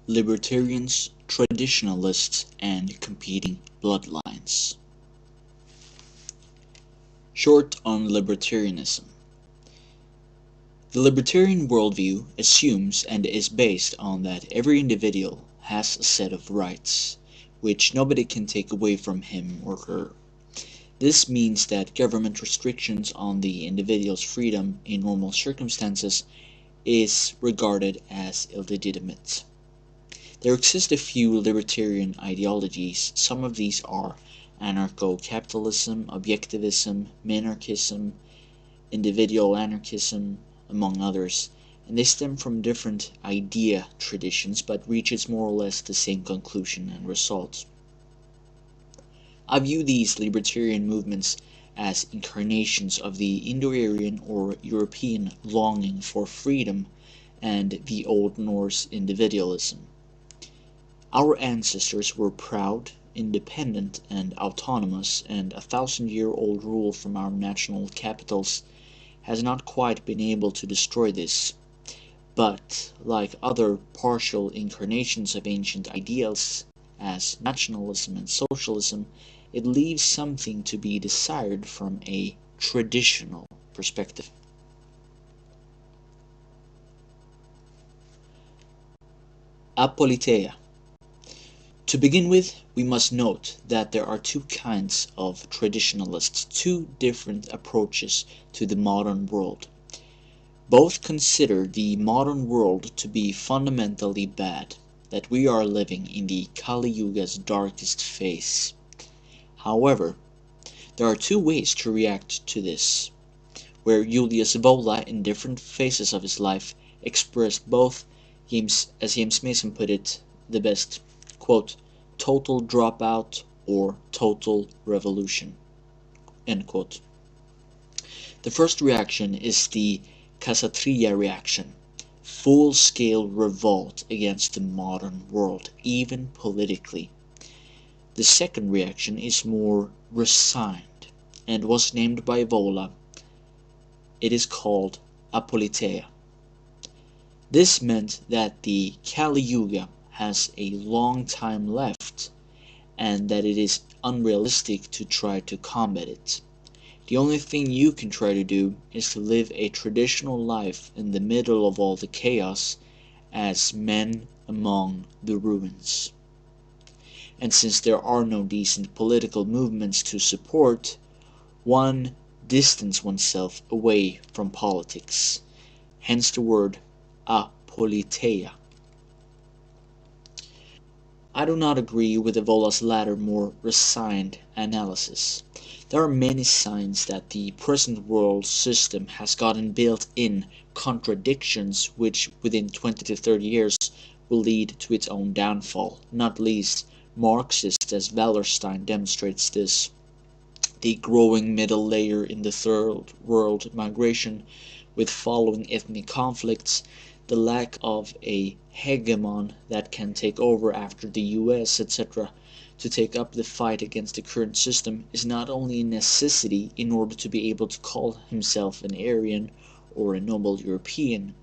Libertarians, Traditionalists, and Competing Bloodlines. Short on Libertarianism. The libertarian worldview assumes and is based on that every individual has a set of rights, which nobody can take away from him or her. This means that government restrictions on the individual's freedom in normal circumstances is regarded as illegitimate. There exist a few libertarian ideologies. Some of these are anarcho-capitalism, objectivism, minarchism, individual anarchism, among others, and they stem from different idea traditions but reaches more or less the same conclusion and result. I view these libertarian movements as incarnations of the Indo-Aryan or European longing for freedom and the Old Norse individualism. Our ancestors were proud, independent, and autonomous, and 1,000-year-old rule from our national capitals has not quite been able to destroy this. But, like other partial incarnations of ancient ideals, as nationalism and socialism, it leaves something to be desired from a traditional perspective. Apoliteia. To begin with, we must note that there are two kinds of traditionalists, two different approaches to the modern world. Both consider the modern world to be fundamentally bad, that we are living in the Kali Yuga's darkest phase. However, there are two ways to react to this, where Julius Evola in different phases of his life expressed both, as James Mason put it the best, quote, total dropout or total revolution, end quote. The first reaction is the Casatria reaction, full-scale revolt against the modern world, even politically. The second reaction is more resigned, and was named by Evola. It is called Apoliteia. This meant that the Kali Yuga has a long time left, and that it is unrealistic to try to combat it. The only thing you can try to do is to live a traditional life in the middle of all the chaos as men among the ruins. And since there are no decent political movements to support, one distance oneself away from politics, hence the word apoliteia. I do not agree with Evola's latter, more resigned analysis. There are many signs that the present world system has gotten built-in contradictions which within 20 to 30 years will lead to its own downfall, not least Marxist as Wallerstein demonstrates this. The growing middle layer in the third world migration with following ethnic conflicts, the lack of a hegemon that can take over after the US, etc., to take up the fight against the current system is not only a necessity in order to be able to call himself an Aryan or a noble European,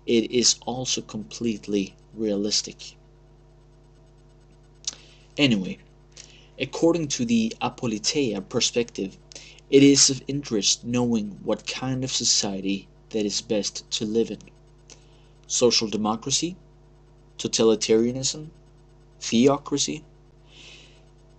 it is also completely realistic. Anyway, according to the Apoliteia perspective, it is of interest knowing what kind of society that is best to live in. Social democracy, totalitarianism, theocracy.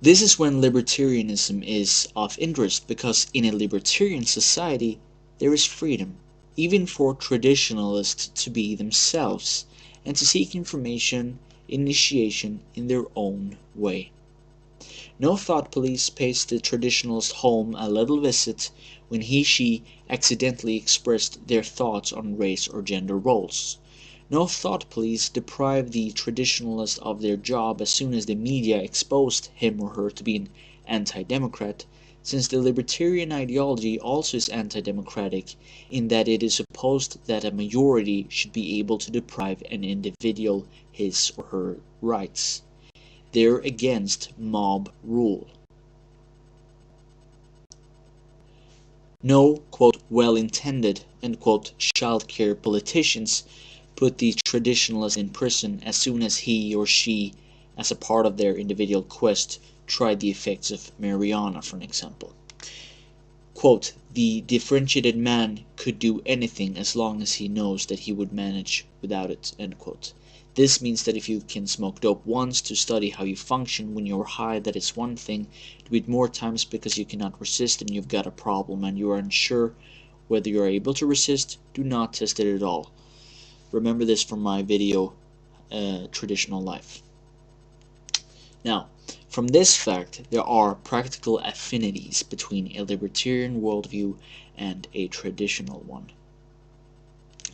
This is when libertarianism is of interest, because in a libertarian society there is freedom, even for traditionalists to be themselves and to seek information, initiation in their own way. No thought police pays the traditionalist home a little visit when he/she accidentally expressed their thoughts on race or gender roles. No thought police deprive the traditionalist of their job as soon as the media exposed him or her to be an anti-democrat, since the libertarian ideology also is anti-democratic in that it is supposed that a majority should be able to deprive an individual his or her rights. They're against mob rule. No, quote, well-intended, end quote, childcare politicians put the traditionalist in prison as soon as he or she, as a part of their individual quest, tried the effects of marijuana, for an example. Quote, the differentiated man could do anything as long as he knows that he would manage without it, end quote. This means that if you can smoke dope once to study how you function when you're high, that is one thing. Do it more times because you cannot resist and you've got a problem and you are unsure whether you are able to resist, do not test it at all. Remember this from my video, Traditional Life. Now, from this fact, there are practical affinities between a libertarian worldview and a traditional one.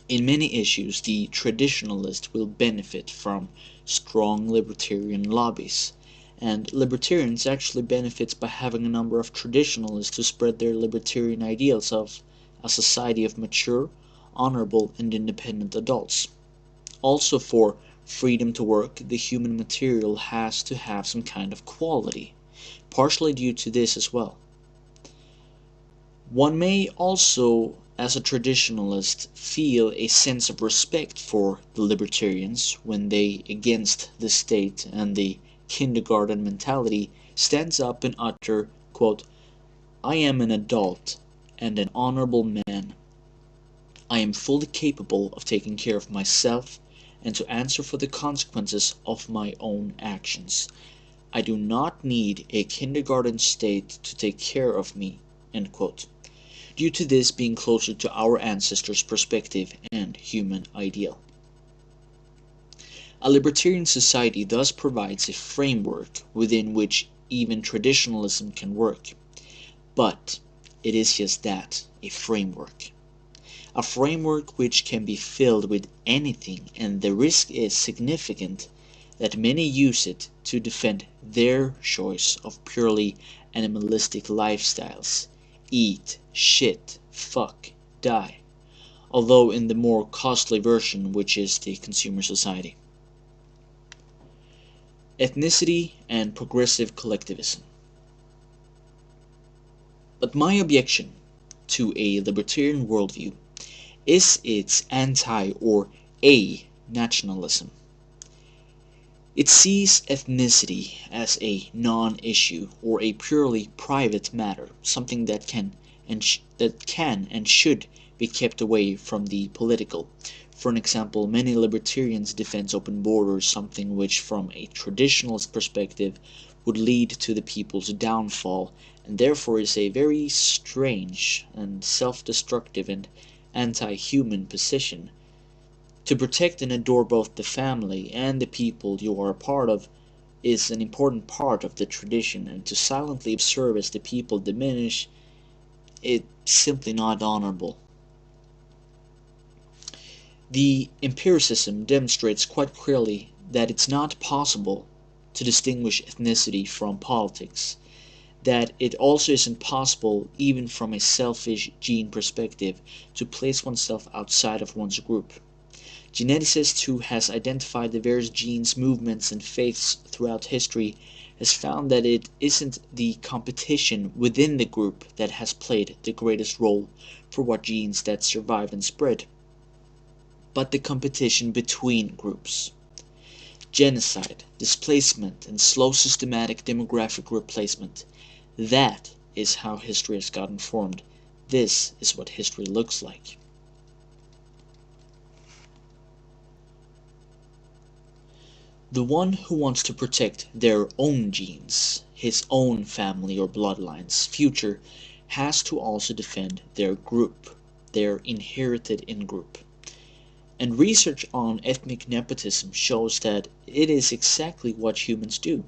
In many issues, the traditionalist will benefit from strong libertarian lobbies, and libertarians actually benefit by having a number of traditionalists to spread their libertarian ideals of a society of mature, honorable, and independent adults. Also, for freedom to work, the human material has to have some kind of quality, partially due to this as well. One may also, as a traditionalist, feel a sense of respect for the libertarians when they, against the state and the kindergarten mentality, stands up and utter, quote, I am an adult and an honorable man. I am fully capable of taking care of myself and to answer for the consequences of my own actions. I do not need a kindergarten state to take care of me, end quote. Due to this being closer to our ancestors' perspective and human ideal. A libertarian society thus provides a framework within which even traditionalism can work. But it is just that, a framework. A framework which can be filled with anything, and the risk is significant that many use it to defend their choice of purely animalistic lifestyles. Eat, shit, fuck, die. Although in the more costly version, which is the consumer society. Ethnicity and progressive collectivism. But my objection to a libertarian worldview is its anti- or a-nationalism. It sees ethnicity as a non-issue or a purely private matter, something that can and should be kept away from the political. For an example, many libertarians defend open borders, something which from a traditionalist perspective would lead to the people's downfall, and therefore is a very strange and self-destructive and anti-human position. To protect and adore both the family and the people you are a part of is an important part of the tradition, and to silently observe as the people diminish, it's simply not honorable. The empiricism demonstrates quite clearly that it's not possible to distinguish ethnicity from politics, that it also isn't possible, even from a selfish gene perspective, to place oneself outside of one's group. Geneticist who has identified the various genes, movements, and faiths throughout history has found that it isn't the competition within the group that has played the greatest role for what genes that survive and spread, but the competition between groups. Genocide, displacement, and slow systematic demographic replacement. That is how history has gotten formed. This is what history looks like. The one who wants to protect their own genes, his own family or bloodlines, future, has to also defend their group, their inherited in-group. And research on ethnic nepotism shows that it is exactly what humans do.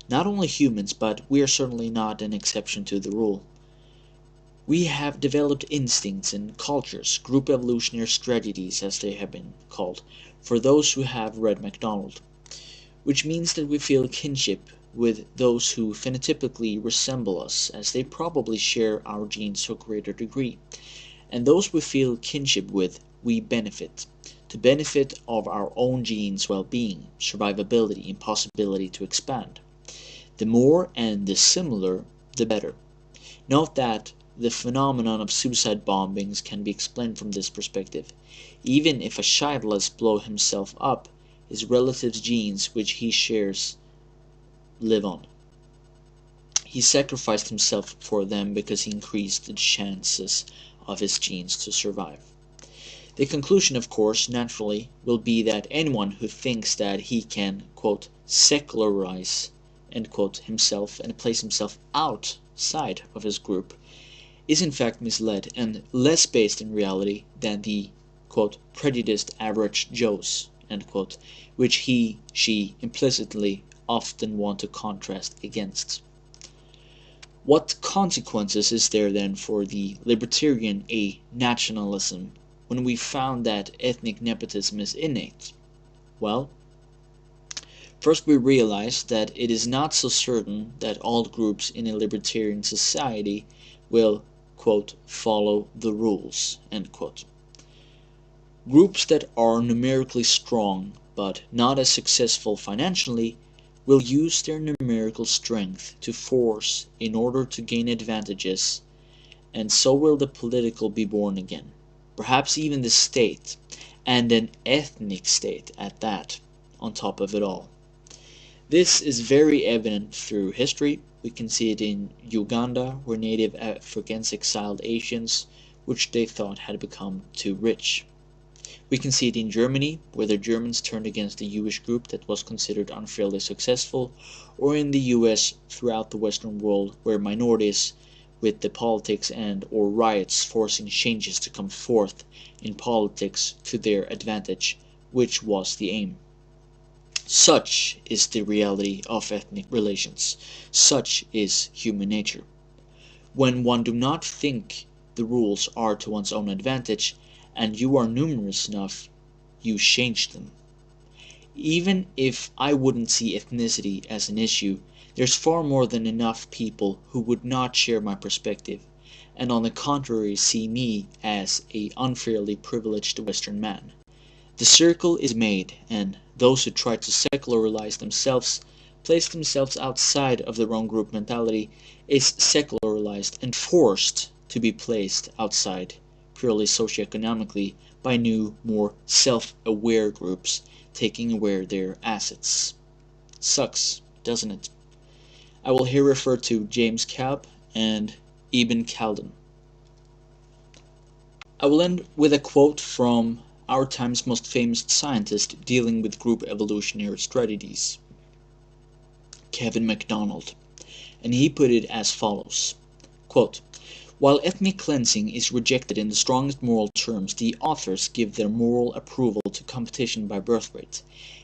Not only humans, but we are certainly not an exception to the rule. We have developed instincts and cultures, group evolutionary strategies as they have been called, for those who have read MacDonald, which means that we feel kinship with those who phenotypically resemble us, as they probably share our genes to a greater degree. And those we feel kinship with, we benefit. To benefit of our own genes' well-being, survivability, and possibility to expand. The more and the similar, the better. Note that The phenomenon of suicide bombings can be explained from this perspective. Even if a childless blows himself up, his relatives' genes, which he shares, live on. He sacrificed himself for them because he increased the chances of his genes to survive. The conclusion, of course, naturally, will be that anyone who thinks that he can, quote, secularize, end quote, himself and place himself outside of his group is in fact misled and less based in reality than the, quote, prejudiced average Joes, end quote, which she implicitly often want to contrast against. What consequences is there then for the libertarian a-nationalism when we found that ethnic nepotism is innate? Well, first we realize that it is not so certain that all groups in a libertarian society will, quote, follow the rules, end quote. Groups that are numerically strong but not as successful financially will use their numerical strength to force in order to gain advantages, and so will the political be born again, perhaps even the state, and an ethnic state at that, on top of it all. This is very evident through history. We can see it in Uganda, where native Africans exiled Asians, which they thought had become too rich. We can see it in Germany, where the Germans turned against a Jewish group that was considered unfairly successful, or in the US throughout the Western world, where minorities, with the politics and or riots forcing changes to come forth in politics to their advantage, which was the aim. Such is the reality of ethnic relations. Such is human nature. When one do not think the rules are to one's own advantage, and you are numerous enough, you change them. Even if I wouldn't see ethnicity as an issue, there's far more than enough people who would not share my perspective, and on the contrary see me as a unfairly privileged Western man. The circle is made, and those who try to secularize themselves, place themselves outside of their own group mentality, is secularized and forced to be placed outside, purely socioeconomically, by new, more self-aware groups taking away their assets. Sucks, doesn't it? I will here refer to James Cobb and Ibn Khaldun. I will end with a quote from our time's most famous scientist dealing with group evolutionary strategies, Kevin MacDonald, and he put it as follows, quote, "While ethnic cleansing is rejected in the strongest moral terms, the authors give their moral approval to competition by birthrate,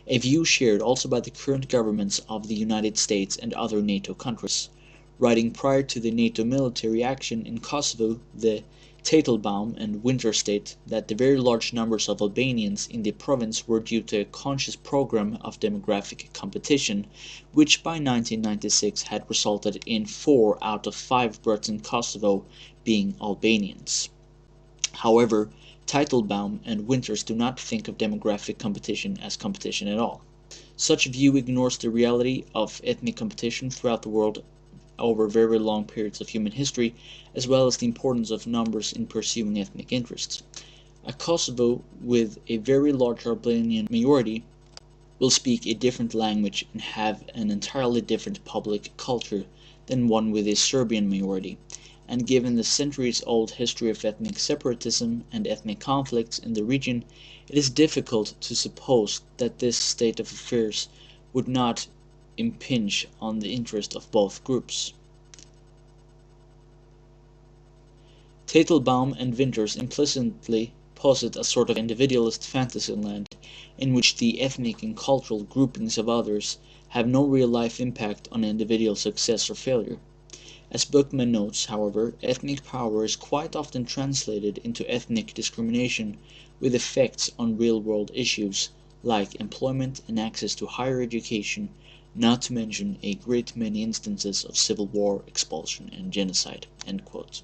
a view shared also by the current governments of the United States and other NATO countries. Writing prior to the NATO military action in Kosovo, the Teitelbaum and Winter state that the very large numbers of Albanians in the province were due to a conscious program of demographic competition, which by 1996 had resulted in 4 out of 5 births in Kosovo being Albanians. However, Teitelbaum and Winters do not think of demographic competition as competition at all. Such a view ignores the reality of ethnic competition throughout the world over very long periods of human history, as well as the importance of numbers in pursuing ethnic interests. A Kosovo with a very large Albanian majority will speak a different language and have an entirely different public culture than one with a Serbian majority, and given the centuries-old history of ethnic separatism and ethnic conflicts in the region, it is difficult to suppose that this state of affairs would not impinge on the interest of both groups. Teitelbaum and Winters implicitly posit a sort of individualist fantasyland in which the ethnic and cultural groupings of others have no real-life impact on individual success or failure. As Bookman notes, however, ethnic power is quite often translated into ethnic discrimination with effects on real-world issues like employment and access to higher education, not to mention a great many instances of civil war, expulsion, and genocide." End quote.